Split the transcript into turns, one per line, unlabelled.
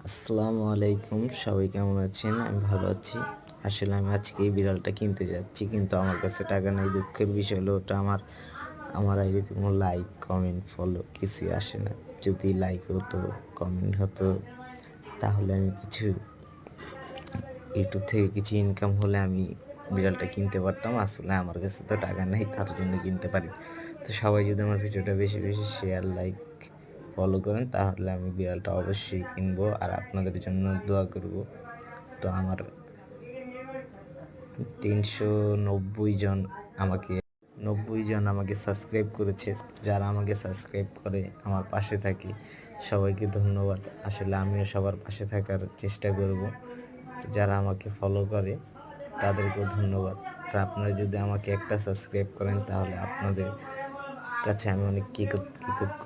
আসসালামু আলাইকুম, সবাই কেমন আছেন? আমি ভালো আছি। আসলে আমি আজকে এই বিড়ালটা কিনতে যাচ্ছি, কিন্তু আমার কাছে টাকা নাই। দুঃখের বিষয় হলো ওটা আমার আইডিতে কোনো লাইক, কমেন্ট, ফলো কিছুই আসে না। যদি লাইক হতো, কমেন্ট হতো, তাহলে আমি কিছু ইউটিউব থেকে কিছু ইনকাম হলে আমি বিড়ালটা কিনতে পারতাম। আসলে আমার কাছে তো টাকা নেই, তার জন্য কিনতে পারি। তো সবাই যদি আমার ভিডিওটা বেশি বেশি শেয়ার, লাইক, ফলো করেন, তাহলে আমি বিড়ালটা অবশ্যই কিনবো আর আপনাদের জন্য দোয়া করব। তো আমার ৩৯০ জন আমাকে ৯০ জন আমাকে সাবস্ক্রাইব করেছে। যারা আমাকে সাবস্ক্রাইব করে আমার পাশে থাকে, সবাইকে ধন্যবাদ। আসলে আমিও সবার পাশে থাকার চেষ্টা করব। তো যারা আমাকে ফলো করে তাদেরকেও ধন্যবাদ। আর আপনারা যদি আমাকে একটা সাবস্ক্রাইব করেন, তাহলে আপনাদের কাছে আমি অনেক কৃতজ্ঞ।